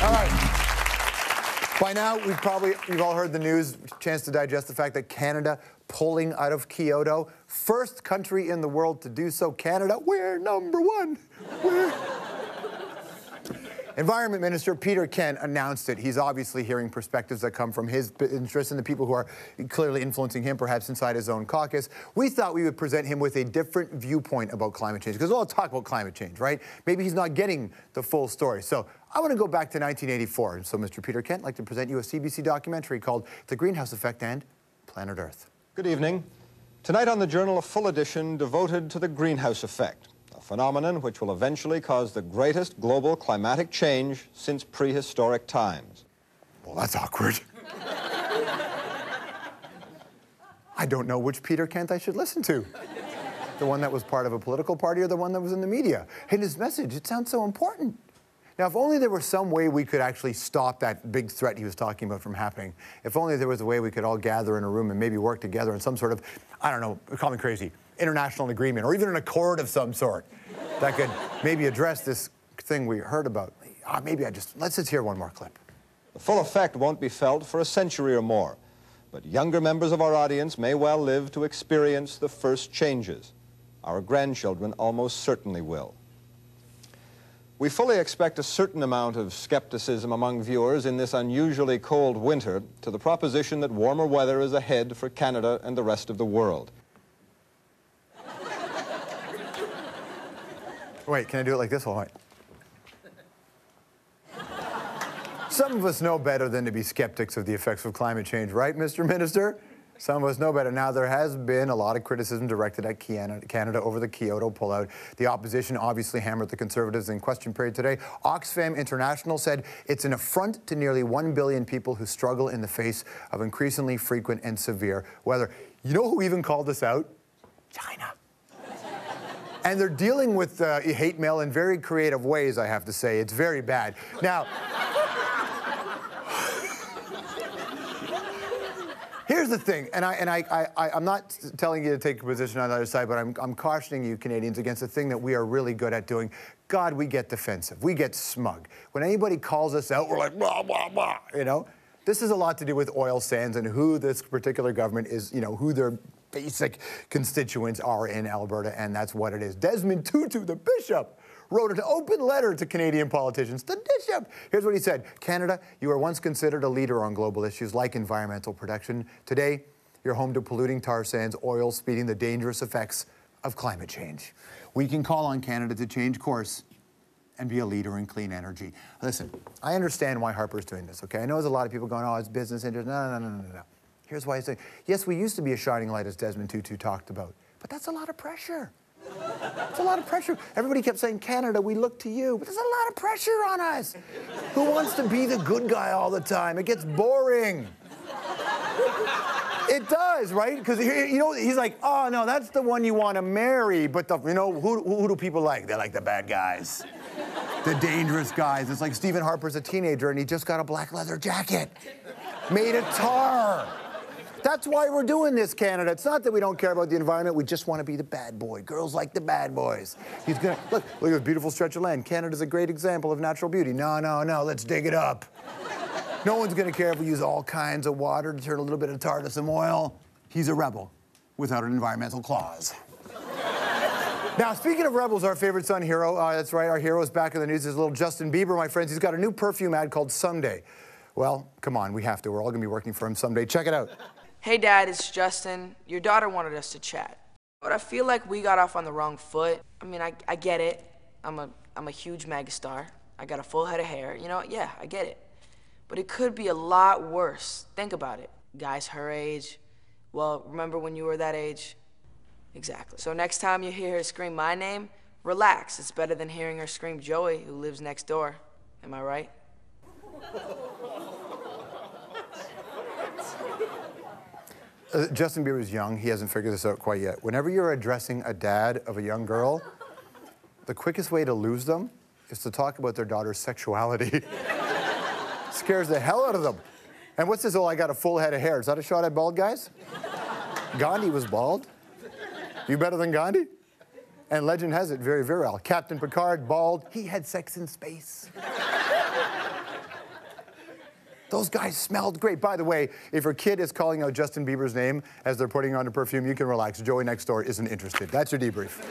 All right. By now, you've all heard the news, chance to digest the fact that Canada pulling out of Kyoto. First country in the world to do so. Canada, we're number one. Environment Minister Peter Kent announced it. He's obviously hearing perspectives that come from his interests and the people who are clearly influencing him, perhaps inside his own caucus. We thought we would present him with a different viewpoint about climate change, because we'll all talk about climate change, right? Maybe he's not getting the full story. So I want to go back to 1984. So Mr. Peter Kent, I'd like to present you a CBC documentary called The Greenhouse Effect and Planet Earth. Good evening. Tonight on the Journal, a full edition devoted to the greenhouse effect, a phenomenon which will eventually cause the greatest global climatic change since prehistoric times. Well, that's awkward. I don't know which Peter Kent I should listen to. The one that was part of a political party or the one that was in the media? And his message, it sounds so important. Now, if only there were some way we could actually stop that big threat he was talking about from happening. If only there was a way we could all gather in a room and maybe work together on some sort of, I don't know, call me crazy, international agreement, or even an accord of some sort that could maybe address this thing we heard about. Let's just hear one more clip. The full effect won't be felt for a century or more, but younger members of our audience may well live to experience the first changes. Our grandchildren almost certainly will. We fully expect a certain amount of skepticism among viewers in this unusually cold winter to the proposition that warmer weather is ahead for Canada and the rest of the world. Wait, can I do it like this? All right. Some of us know better than to be skeptics of the effects of climate change, right, Mr. Minister? Some of us know better. Now, there has been a lot of criticism directed at Canada over the Kyoto pullout. The opposition obviously hammered the Conservatives in question period today. Oxfam International said it's an affront to nearly 1 billion people who struggle in the face of increasingly frequent and severe weather. You know who even called this out? China. And they're dealing with hate mail in very creative ways, I have to say. It's very bad. Now, here's the thing, and I'm not telling you to take a position on the other side, but I'm cautioning you Canadians against the thing that we are really good at doing. God, we get defensive. We get smug. When anybody calls us out, we're like, blah, blah, blah, you know? This has a lot to do with oil sands and who this particular government is, you know, who their basic constituents are in Alberta, and that's what it is. Desmond Tutu, the bishop, wrote an open letter to Canadian politicians. The bishop! Here's what he said. Canada, you were once considered a leader on global issues like environmental protection. Today, you're home to polluting tar sands, oil speeding the dangerous effects of climate change. We can call on Canada to change course and be a leader in clean energy. Listen, I understand why Harper's doing this, okay? I know there's a lot of people going, oh, it's business interest. No. Here's why I say, yes, we used to be a shining light, as Desmond Tutu talked about, but that's a lot of pressure. It's a lot of pressure. Everybody kept saying, Canada, we look to you. But there's a lot of pressure on us. Who wants to be the good guy all the time? It gets boring. It does, right? Because, you know, he's like, oh, no, that's the one you want to marry. But, you know, who do people like? They like the bad guys. The dangerous guys. It's like Stephen Harper's a teenager, and he just got a black leather jacket. Made of tar. That's why we're doing this, Canada. It's not that we don't care about the environment. We just want to be the bad boy. Girls like the bad boys. He's gonna look at this beautiful stretch of land. Canada's a great example of natural beauty. No. Let's dig it up. No one's gonna care if we use all kinds of water to turn a little bit of tar to some oil. He's a rebel without an environmental clause. Now, speaking of rebels, our favorite son hero. That's right, our hero is back in the news. There's little Justin Bieber, my friends. He's got a new perfume ad called Someday. Well, come on, we have to. We're all gonna be working for him someday. Check it out. Hey Dad, it's Justin. Your daughter wanted us to chat. But I feel like we got off on the wrong foot. I mean, I get it. I'm a huge megastar. I got a full head of hair. You know, yeah, I get it. But it could be a lot worse. Think about it. Guys her age. Well, remember when you were that age? Exactly. So next time you hear her scream my name, relax. It's better than hearing her scream Joey, who lives next door. Am I right? Justin Bieber's young. He hasn't figured this out quite yet. Whenever you're addressing a dad of a young girl, the quickest way to lose them is to talk about their daughter's sexuality. Scares the hell out of them. And what's this, oh, I got a full head of hair. Is that a shot at bald guys? Gandhi was bald. You better than Gandhi? And legend has it, very virile. Captain Picard, bald. He had sex in space. Those guys smelled great. By the way, if your kid is calling out Justin Bieber's name as they're putting on a perfume, you can relax. Joey next door isn't interested. That's your debrief.